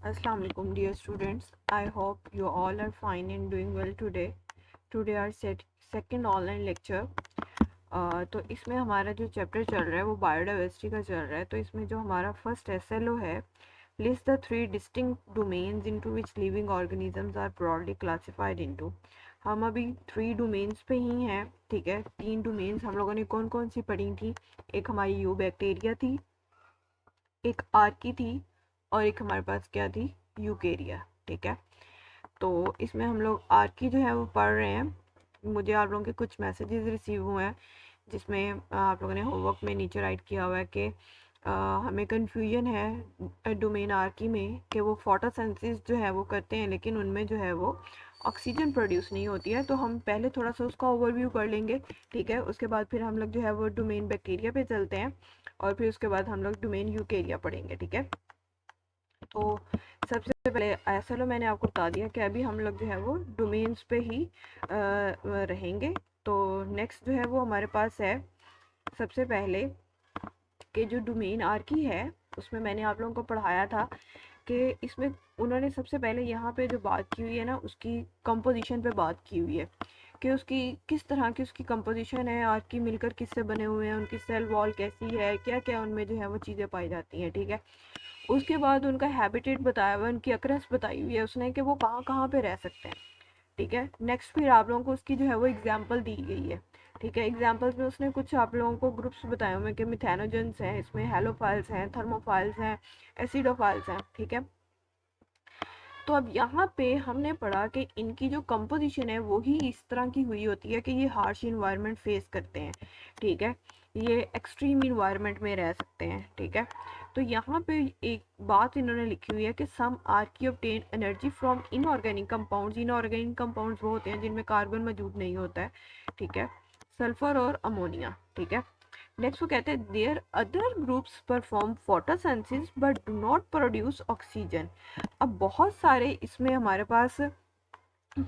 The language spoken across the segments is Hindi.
Assalamu alaikum dear students. I hope you all are fine and doing well today. Today our second online lecture. तो इसमें हमारा जो चैप्टर चल रहा है वो बायोडाइवर्सिटी का चल रहा है। तो इसमें जो हमारा फर्स्ट एसएलओ है, list the 3 distinct domains into which living organisms are broadly classified into. हम अभी 3 डोमेन्स पे ही हैं, ठीक है। 3 डोमेन्स हम लोगों ने कौन कौन सी पढ़ी थी? एक हमारी यू बैक्टीरिया थी, एक आर्की थी, और एक हमारे पास क्या थी? यूकेरिया, ठीक है। तो इसमें हम लोग आर्की जो है वो पढ़ रहे हैं। मुझे आप लोगों के कुछ मैसेजेस रिसीव हुए हैं जिसमें आप लोगों ने होमवर्क में नीचे राइट किया हुआ है कि हमें कन्फ्यूजन है डोमेन आर्की में कि वो फोटोसिंथेसिस जो है वो करते हैं, लेकिन उनमें जो है वो ऑक्सीजन प्रोड्यूस नहीं होती है। तो हम पहले थोड़ा सा उसका ओवरव्यू कर लेंगे, ठीक है। उसके बाद फिर हम लोग जो है वो डोमेन बैक्टीरिया पे चलते हैं, और फिर उसके बाद हम लोग डोमेन यूकेरिया पढ़ेंगे, ठीक है। तो सबसे पहले ऐसा मैंने आपको बता दिया कि अभी हम लोग जो है वो डोमेन्स पे ही रहेंगे। तो नेक्स्ट जो है वो हमारे पास है सबसे पहले कि जो डोमेन आर्की है उसमें मैंने आप लोगों को पढ़ाया था कि इसमें उन्होंने सबसे पहले यहाँ पे जो बात की हुई है ना, उसकी कंपोजिशन पे बात की हुई है कि उसकी किस तरह की उसकी कंपोजिशन है, आर्की मिलकर किससे बने हुए हैं, उनकी सेल वॉल कैसी है, क्या क्या उनमें जो है वो चीज़ें पाई जाती हैं, ठीक है। उसके बाद उनका हैबिटेट बताया हुआ है, उनकी अक्रस बताई हुई है उसने कि वो कहाँ कहाँ पे रह सकते हैं, ठीक है। नेक्स्ट फिर आप लोगों को उसकी जो है वो एग्जाम्पल दी गई है, ठीक है। एग्जाम्पल्स में उसने कुछ आप लोगों को ग्रुप्स बताए हुए हैं कि मिथेनोजेंस हैं, इसमें हेलोफाइल्स हैं, थर्मोफाइल्स हैं, एसिडोफाइल्स हैं, ठीक है। तो अब यहाँ पे हमने पढ़ा कि इनकी जो कंपोजिशन है वो ही इस तरह की हुई होती है कि ये हार्श इन्वायरमेंट फेस करते हैं, ठीक है। ये एक्सट्रीम इन्वायरमेंट में रह सकते हैं, ठीक है। तो यहाँ पे एक बात इन्होंने लिखी हुई है कि some archaea obtain energy from inorganic compounds. Inorganic compounds वो होते हैं जिनमें कार्बन मौजूद नहीं होता है, ठीक है, सल्फर और अमोनिया, ठीक है। नेक्स्ट वो कहते हैं there other groups perform photosynthesis but do not produce oxygen. अब बहुत सारे इसमें हमारे पास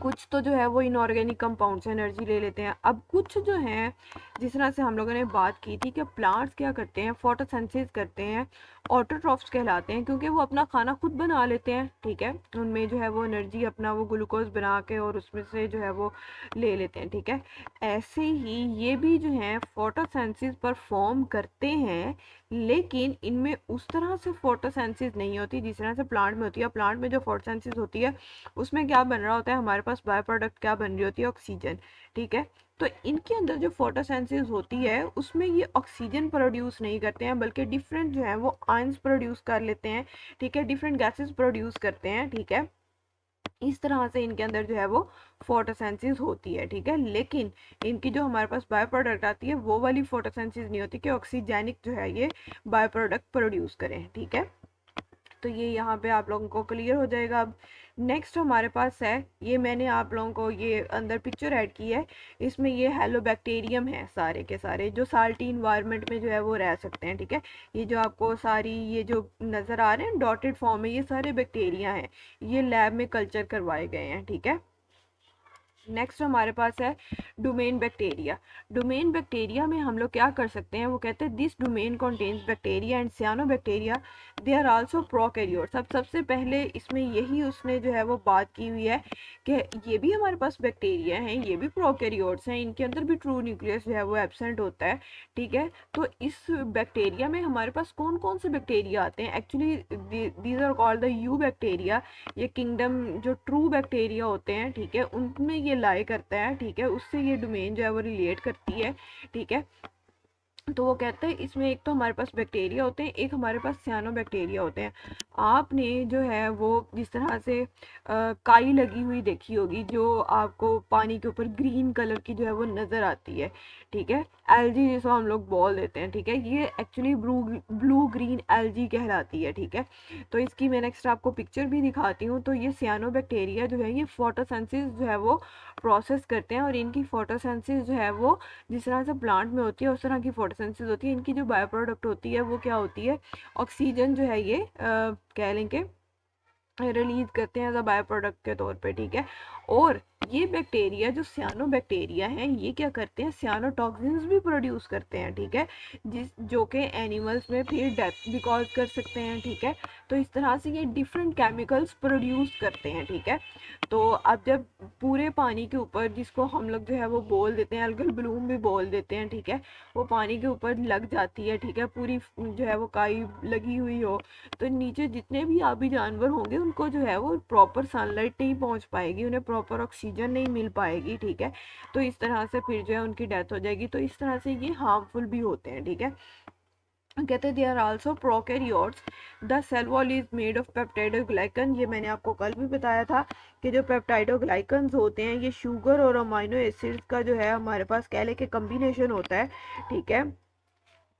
कुछ तो जो है वो इनऑर्गेनिक कंपाउंड से एनर्जी ले लेते हैं। अब कुछ जो हैं, जिस तरह से हम लोगों ने बात की थी कि प्लांट्स क्या करते हैं, फोटोसिंथेसिस करते हैं, ऑटोट्रॉफ्स कहलाते हैं, क्योंकि वो अपना खाना खुद बना लेते हैं, ठीक है। उनमें जो है वो एनर्जी अपना वो ग्लूकोज बना के और उसमें से जो है वो ले लेते हैं, ठीक है। ऐसे ही ये भी जो है फोटोसिंथेसिस परफॉर्म करते हैं, लेकिन इनमें उस तरह से फोटोसिंथेसिस नहीं होती जिस तरह से प्लांट में होती है। प्लांट में जो फोटोसिंथेसिस होती है उसमें क्या बन रहा होता है, हमारे पास बाय प्रोडक्ट क्या बन रही होती है? ऑक्सीजन, ठीक है। तो इनके अंदर जो फोटोसिंथेसिस होती है उसमें ये ऑक्सीजन प्रोड्यूस नहीं करते हैं, बल्कि डिफरेंट जो है वो आयंस प्रोड्यूस कर लेते हैं, ठीक है, डिफरेंट गैसेस प्रोड्यूस करते हैं, ठीक है। इस तरह से इनके अंदर जो है वो फोटोसिंथेसिस होती है, ठीक है। लेकिन इनकी जो हमारे पास बाय प्रोडक्ट आती है वो वाली फोटोसिंथेसिस नहीं होती कि ऑक्सीजेनिक जो है ये बाय प्रोडक्ट प्रोड्यूस करें, ठीक है। तो ये यहाँ पे आप लोगों को क्लियर हो जाएगा। अब नेक्स्ट हमारे पास है, ये मैंने आप लोगों को ये अंदर पिक्चर ऐड की है, इसमें ये हेलोबैक्टीरियम है, सारे के सारे जो साल्टी इन्वायरमेंट में जो है वो रह सकते हैं, ठीक है। ये जो आपको सारी ये जो नज़र आ रहे हैं डॉटेड फॉर्म में, ये सारे बैक्टीरिया हैं, ये लैब में कल्चर करवाए गए हैं, ठीक है। नेक्स्ट हमारे पास है डोमेन बैक्टीरिया। डोमेन बैक्टीरिया में हम लोग क्या कर सकते हैं, वो कहते हैं this domain contains bacteria and cyanobacteria, they are also prokaryotes. अब सबसे पहले इसमें यही उसने जो है वो बात की हुई है कि ये भी हमारे पास बैक्टीरिया हैं, ये भी प्रोकैरियोट्स हैं, इनके अंदर भी ट्रू न्यूक्लियस जो है वो एब्सेंट होता है, ठीक है। तो इस बैक्टीरिया में हमारे पास कौन कौन से बैक्टीरिया आते हैं? Actually these are called the eubacteria. ये किंगडम जो ट्रू बैक्टीरिया होते हैं, ठीक है, उनमें ये लाई करता है, ठीक है, उससे ये डोमेन जो है वो रिलेट करती है, ठीक है। तो वो कहते हैं इसमें एक तो हमारे पास बैक्टीरिया होते हैं, एक हमारे पास सियानो बैक्टीरिया होते हैं। आपने जो है वो जिस तरह से काई लगी हुई देखी होगी जो आपको पानी के ऊपर ग्रीन कलर की जो है वो नज़र आती है, ठीक है, एल्जी जिसको हम लोग बोल देते हैं, ठीक है, ये एक्चुअली ब्लू ग्रीन एल्जी कहलाती है, ठीक है। तो इसकी मैं नेक्स्ट आपको पिक्चर भी दिखाती हूँ। तो ये सियानो बैक्टीरिया जो है ये फोटोसिंथेसिस जो है वो प्रोसेस करते हैं, और इनकी फोटोसिंथेसिस जो है वो जिस तरह से प्लांट में होती है उस तरह की फोटोसिंथेसिस होती है। इनकी जो बायो प्रोडक्ट होती है वो क्या होती है? ऑक्सीजन जो है ये कह लें कि रिलीज करते हैं एज अ बायो प्रोडक्ट के तौर पे, ठीक है। और ये बैक्टीरिया जो सियानो बैक्टीरिया हैं ये क्या करते हैं? सियानोटॉक्सिन्स भी प्रोड्यूस करते हैं, ठीक है, जिस जो कि एनिमल्स में फिर डेथ भी कॉज कर सकते हैं, ठीक है। तो इस तरह से ये डिफरेंट केमिकल्स प्रोड्यूस करते हैं, ठीक है। तो अब जब पूरे पानी के ऊपर, जिसको हम लोग जो है वो बोल देते हैं अल्गल ब्लूम भी बोल देते हैं, ठीक है, वो पानी के ऊपर लग जाती है, ठीक है, पूरी जो है वो काई लगी हुई हो, तो नीचे जितने भी आबी जानवर होंगे उनको जो है वो प्रॉपर सनलाइट नहीं पहुंच पाएगी, उन्हें प्रॉपर ऑक्सीजन नहीं मिल पाएगी, ठीक है। तो इस तरह से फिर जो है उनकी डेथ हो जाएगी। तो इस तरह से ये हार्मफुल भी होते हैं, ठीक है। कहते हैं they are also prokaryotes, the cell wall is made of peptidoglycan. ये मैंने आपको कल भी बताया था कि जो पेप्टाइडोग्लाइकन्स होते हैं ये शुगर और अमाइनो एसिड्स का जो है हमारे पास कह लें कि कम्बिनेशन होता है, ठीक है।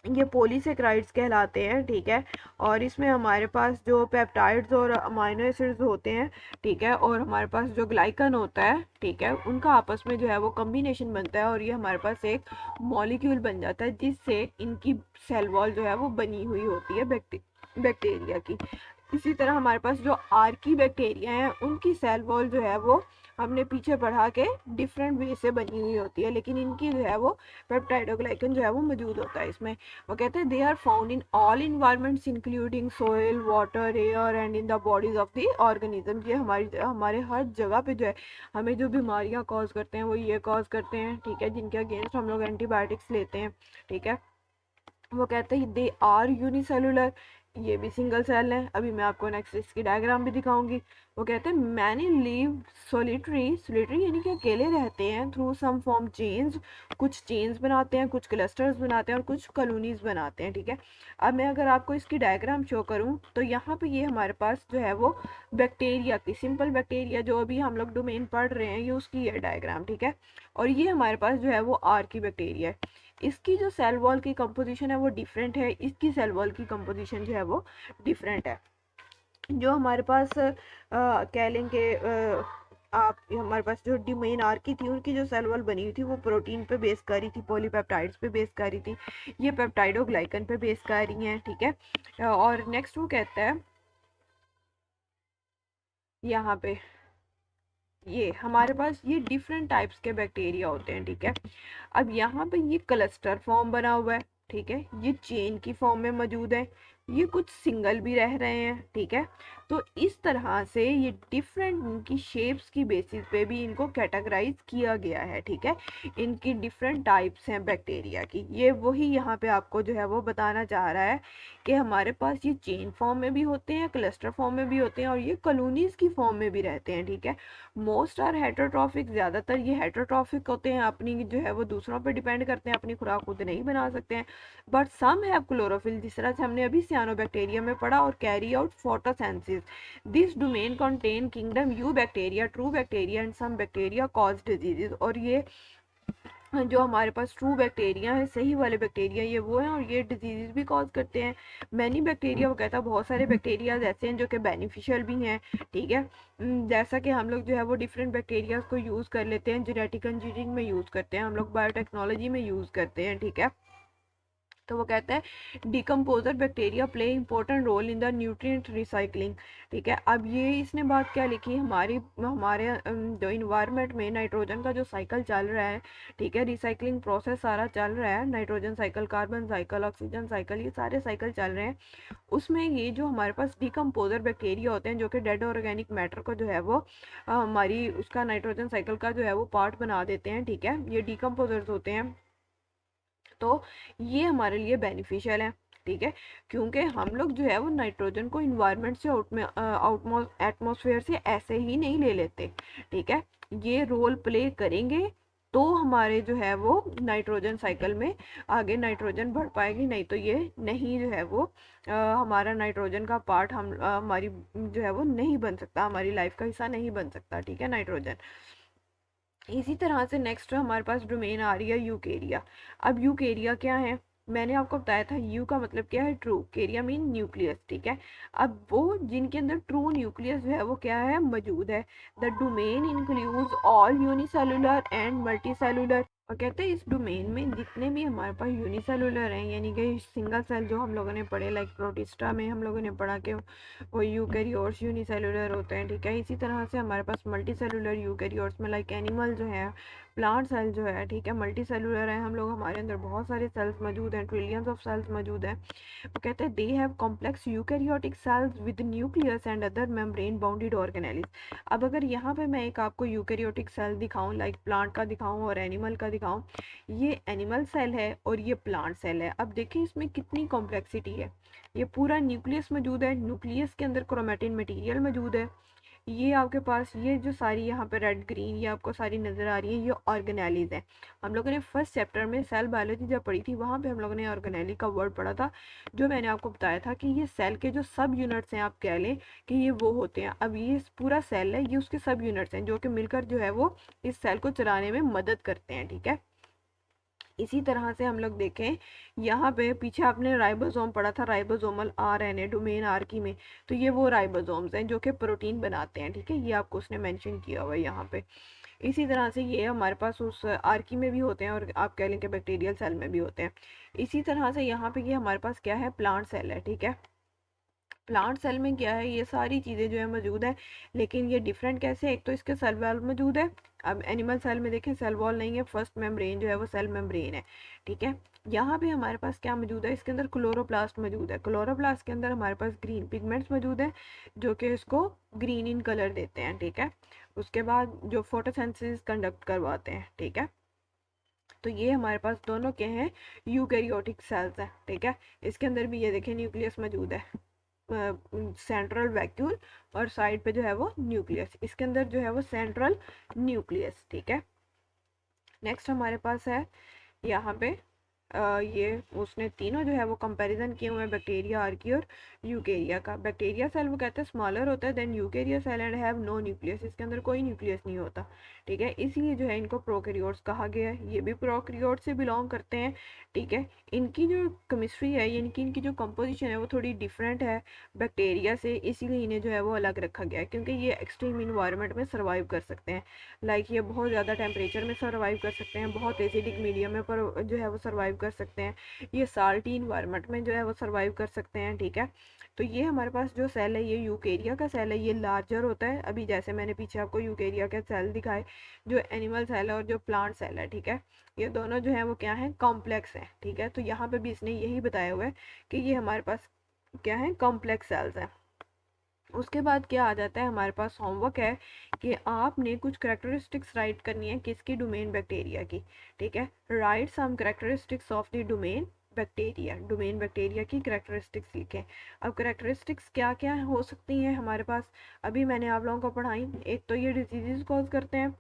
ये पॉलीसेक्राइड्स कहलाते हैं, ठीक है। और इसमें हमारे पास जो पेप्टाइड्स और अमाइनो एसिड्स होते हैं, ठीक है, और हमारे पास जो ग्लाइकन होता है, ठीक है, उनका आपस में जो है वो कम्बिनेशन बनता है और ये हमारे पास एक मॉलिक्यूल बन जाता है जिससे इनकी सेल वॉल जो है वो बनी हुई होती है बैक्टीरिया की। इसी तरह हमारे पास जो आर्की बैक्टीरिया हैं उनकी सेल वॉल जो है वो हमने पीछे पढ़ा के डिफरेंट वे से बनी हुई होती है, लेकिन इनकी जो है वो पेप्टाइडोग्लाइकन जो है वो मौजूद होता है इसमें। वो कहते हैं they are found in all environments including soil, water, air and in the bodies of the organism. ये हमारे हर जगह पे जो है हमें जो बीमारियां कॉज करते हैं वो ये कॉज करते हैं, ठीक है, जिनके अगेंस्ट हम लोग एंटीबायोटिक्स लेते हैं, ठीक है। वो कहते हैं दे आर यूनिसेलुलर, ये भी सिंगल सेल है। अभी मैं आपको नेक्स्ट इसकी डायग्राम भी दिखाऊंगी। वो कहते हैं मैनी लिव सोलिटरी, सोलिटरी यानी कि अकेले रहते हैं, थ्रू सम फॉर्म चेन्स, कुछ चेन्स बनाते हैं, कुछ क्लस्टर्स बनाते हैं और कुछ कॉलोनीज बनाते हैं, ठीक है। अब मैं अगर आपको इसकी डायग्राम शो करूं तो यहाँ पे ये हमारे पास जो है वो बैक्टीरिया की, सिंपल बैक्टीरिया जो अभी हम लोग डोमेन पढ़ रहे हैं, ये उसकी है डायग्राम, ठीक है। और ये हमारे पास जो है वो आर की बैक्टीरिया है। इसकी जो सेल वॉल की कंपोजिशन है वो डिफरेंट है, इसकी सेल वॉल की कंपोजिशन जो है वो डिफरेंट है। जो हमारे पास कह लेंगे आप हमारे पास जो डोमेन आर की थी उनकी जो सेल वॉल बनी हुई थी वो प्रोटीन पे बेस कर रही थी, पॉलीपेप्टाइड्स पे बेस कर रही थी। ये पेप्टाइडोग्लाइकन पे बेस कर रही हैं, ठीक है। और नेक्स्ट वो कहता है यहाँ पे ये हमारे पास ये डिफरेंट टाइप्स के बैक्टीरिया होते हैं, ठीक है। अब यहाँ पे ये क्लस्टर फॉर्म बना हुआ है, ठीक है, ये चेन की फॉर्म में मौजूद है, ये कुछ सिंगल भी रह रहे हैं, ठीक है। तो इस तरह से ये डिफरेंट इनकी शेप्स की बेसिस पे भी इनको कैटेगराइज किया गया है, ठीक है। इनकी डिफरेंट टाइप्स हैं बैक्टीरिया की। ये वही यहाँ पे आपको जो है वो बताना चाह रहा है कि हमारे पास ये चेन फॉर्म में भी होते हैं, क्लस्टर फॉर्म में भी होते हैं और ये कॉलोनीज की फॉर्म में भी रहते हैं, ठीक है। मोस्ट आर हेटरोट्रॉफिक, ज़्यादातर ये हेटरोट्रॉफिक होते हैं, अपनी जो है वो दूसरों पे डिपेंड करते हैं, अपनी खुराक खुद नहीं बना सकते हैं। बट सम हैव क्लोरोफिल, जिस तरह से हमने अभी सियानोबैक्टीरिया में पढ़ा, और carry out photosynthesis. This domain contain kingdom eubacteria, true bacteria and some bacteria cause diseases. और ये जो हमारे पास ट्रू बैक्टीरिया है, सही वाले बैक्टीरिया, ये वो हैं और ये डिजीज भी कॉज करते हैं। मैनी बैक्टीरिया, वो कहता है बहुत सारे बैक्टीरिया ऐसे हैं जो कि बेनिफिशियल भी हैं, ठीक है। जैसा कि हम लोग जो है वो डिफरेंट बैक्टीरिया को यूज़ कर लेते हैं, जेनेटिक इंजीनियरिंग में यूज़ करते हैं, हम लोग बायोटेक्नोलॉजी में यूज़ करते हैं, ठीक है। तो वो कहता है decomposer bacteria play important role in the nutrient recycling, ठीक है। अब ये इसने बात क्या लिखी, हमारे जो इन्वायरमेंट में नाइट्रोजन का जो साइकिल चल रहा है, ठीक है, रिसाइकलिंग प्रोसेस सारा चल रहा है, nitrogen cycle, carbon cycle, oxygen cycle, ये सारे साइकिल चल रहे हैं। उसमें ये जो हमारे पास डिकम्पोजर बैक्टीरिया होते हैं जो कि डेड ऑर्गेनिक मैटर को जो है वो हमारी उसका नाइट्रोजन साइकिल का जो है वो पार्ट बना देते हैं, ठीक है, ये डिकम्पोजर्स होते हैं। तो ये हमारे लिए बेनिफिशियल है, ठीक है, क्योंकि हम लोग जो है वो नाइट्रोजन को इन्वायरमेंट से एटमॉस्फेयर से ऐसे ही नहीं ले लेते, ठीक है। ये रोल प्ले करेंगे तो हमारे जो है वो नाइट्रोजन साइकिल में आगे नाइट्रोजन बढ़ पाएगी, नहीं तो ये नहीं जो है वो हमारा नाइट्रोजन का पार्ट हमारी जो है वो नहीं बन सकता, हमारी लाइफ का हिस्सा नहीं बन सकता, ठीक है, नाइट्रोजन। इसी तरह से नेक्स्ट हमारे पास डोमेन आ रही है यूकेरिया। अब यूकेरिया क्या है, मैंने आपको बताया था यू का मतलब क्या है, ट्रू, केरिया मीन न्यूक्लियस, ठीक है। अब वो जिनके अंदर ट्रू न्यूक्लियस जो है वो क्या है, मौजूद है। The domain includes all unicellular and multicellular. और कहते हैं इस डोमेन में जितने भी हमारे पास यूनिसेलुलर हैं, यानी कि सिंगल सेल जो हम लोगों ने पढ़े, लाइक प्रोटिस्टा में हम लोगों ने पढ़ा कि वो यूकैरियोट्स यूनिसेलुलर होते हैं, ठीक है। इसी तरह से हमारे पास मल्टी सेलुलर यूकैरियोट्स में लाइक एनिमल जो है, प्लांट सेल जो है, ठीक है, मल्टी सेलुलर है हम लोग, हमारे अंदर बहुत सारे सेल्स मौजूद हैं, ट्रिलियंस ऑफ सेल्स मौजूद हैं। वो कहते हैं they have complex eukaryotic cells with nucleus and other membrane bounded organelles. अब अगर यहाँ पे मैं एक आपको यूकैरियोटिक सेल दिखाऊं, लाइक प्लांट का दिखाऊं और एनिमल का दिखाऊं, ये एनिमल सेल है और ये प्लांट सेल है। अब देखिए इसमें कितनी कॉम्प्लेक्सिटी है। ये पूरा न्यूक्लियस मौजूद है, न्यूक्लियस के अंदर क्रोमेटिन मटेरियल मौजूद है। ये आपके पास ये जो सारी यहाँ पे रेड ग्रीन ये आपको सारी नज़र आ रही है, ये ऑर्गेनेलीज है। हम लोगों ने फर्स्ट चैप्टर में सेल बायोलॉजी जब पढ़ी थी वहाँ पे हम लोगों ने ऑर्गेनेली का वर्ड पढ़ा था, जो मैंने आपको बताया था कि ये सेल के जो सब यूनिट्स हैं, आप कह लें कि ये वो होते हैं। अब ये पूरा सेल है, ये उसके सब यूनिट्स हैं जो कि मिलकर जो है वो इस सेल को चलाने में मदद करते हैं, ठीक है। इसी तरह से हम लोग देखें यहाँ पे पीछे आपने राइबोसोम पढ़ा था, राइबोसोमल आरएनए डोमेन आर की में, तो ये वो राइबोसोम्स हैं जो कि प्रोटीन बनाते हैं, ठीक है, ये आपको उसने मेंशन किया हुआ है यहाँ पे। इसी तरह से ये हमारे पास उस आर्की में भी होते हैं और आप कह लें कि बैक्टीरियल सेल में भी होते हैं। इसी तरह से यहाँ पे ये हमारे पास क्या है, प्लांट सेल है, ठीक है। प्लांट सेल में क्या है, ये सारी चीज़ें जो है मौजूद है, लेकिन ये डिफरेंट कैसे है, एक तो इसके सेल वॉल मौजूद है। अब एनिमल सेल में देखें सेल वॉल नहीं है, फर्स्ट मेम्ब्रेन जो है वो सेल मेम्ब्रेन है, ठीक है। यहाँ पे हमारे पास क्या मौजूद है, इसके अंदर क्लोरोप्लास्ट मौजूद है। क्लोरोप्लास्ट के अंदर हमारे पास ग्रीन पिगमेंट्स मौजूद हैं जो कि इसको ग्रीन इन कलर देते हैं, ठीक है। उसके बाद जो फोटोसिंथेसिस कंडक्ट करवाते हैं, ठीक है। तो ये हमारे पास दोनों के हैं यूकैरियोटिक सेल्स हैं, ठीक है। इसके अंदर भी ये देखें न्यूक्लियस मौजूद है, सेंट्रल वैक्यूल और साइड पे जो है वो न्यूक्लियस, इसके अंदर जो है वो सेंट्रल न्यूक्लियस, ठीक है। नेक्स्ट हमारे पास है यहाँ पे ये उसने तीनों जो है वो कंपैरिजन किए हुए हैं, बैक्टीरिया आर्की और यूकेरिया का। बैक्टीरिया सेल वो कहते हैं स्मॉलर होता है than eukarya cell and have no nucleus, इसके अंदर कोई न्यूक्लियस नहीं होता, ठीक है। इसीलिए जो है इनको प्रोकैरियोट्स कहा गया है। ये भी प्रोकैरियोट से बिलोंग करते हैं, ठीक है। इनकी जो केमिस्ट्री है, यानी इनकी जो कंपोजिशन है वो थोड़ी डिफरेंट है बैक्टीरिया से, इसीलिए इन्हें जो है वो अलग रखा गया है, क्योंकि ये एक्सट्रीम इन्वायरमेंट में सर्वाइव कर सकते हैं। लाइक ये बहुत ज़्यादा टेम्परेचर में सर्वाइव कर सकते हैं, बहुत एसिडिक मीडियम में पर जो है वो सर्वाइव कर सकते हैं, ये साल्टी इन्वायरमेंट में जो है वो सर्वाइव कर सकते हैं, ठीक है। तो ये हमारे पास जो सेल है, ये यूकेरिया का सेल है, ये लार्जर होता है। अभी जैसे मैंने पीछे आपको यूकेरिया के सेल दिखाए, जो एनिमल सेल है और जो प्लांट सेल है, ठीक है, ये दोनों जो है वो क्या है, कॉम्प्लेक्स है, ठीक है। तो यहाँ पे भी इसने यही बताया हुआ है कि ये हमारे पास क्या है, कॉम्प्लेक्स सेल्स हैं। उसके बाद क्या आ जाता है, हमारे पास होमवर्क है कि आपने कुछ करेक्टरिस्टिक्स राइट करनी है किसकी, डोमेन बैक्टीरिया की, ठीक है। Write some characteristics of the domain bacteria, domain bacteria की करेक्टरिस्टिक्स लिखें। अब करेक्टरिस्टिक्स क्या क्या हो सकती हैं हमारे पास, अभी मैंने आप लोगों को पढ़ाई। एक तो ये डिजीज़ कॉज करते हैं,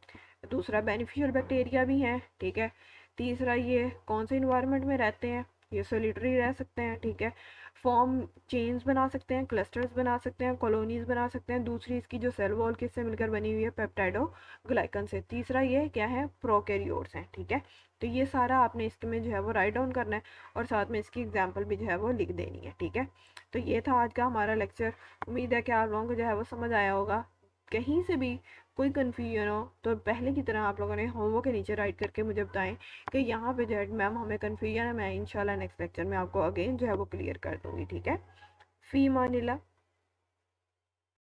दूसरा बेनिफिशियल बैक्टीरिया भी हैं, ठीक है। तीसरा ये कौन से इन्वायरमेंट में रहते हैं, ये सोलिटरी रह सकते हैं, ठीक है। फॉर्म चेन्स बना सकते हैं, क्लस्टर्स बना सकते हैं, कॉलोनीज बना सकते हैं। दूसरी इसकी जो सेल वॉल किससे मिलकर बनी हुई है, पेप्टाइडो ग्लाइकन से। तीसरा ये क्या है, प्रोकैरियोट्स हैं, ठीक है। तो ये सारा आपने इसके में जो है वो राइट डाउन करना है और साथ में इसकी एग्जाम्पल भी जो है वो लिख देनी है, ठीक है। तो ये था आज का हमारा लेक्चर। उम्मीद है कि आप लोगों को जो है वो समझ आया होगा। कहीं से भी कोई कन्फ्यूजन हो तो पहले की तरह आप लोगों ने होमवर्क के नीचे राइट करके मुझे बताएं कि यहाँ पे जो है मैम हमें कन्फ्यूजन है, मैं इंशाल्लाह नेक्स्ट लेक्चर में आपको अगेन जो है वो क्लियर कर दूँगी, ठीक है। फ़ी मानिल्लाह।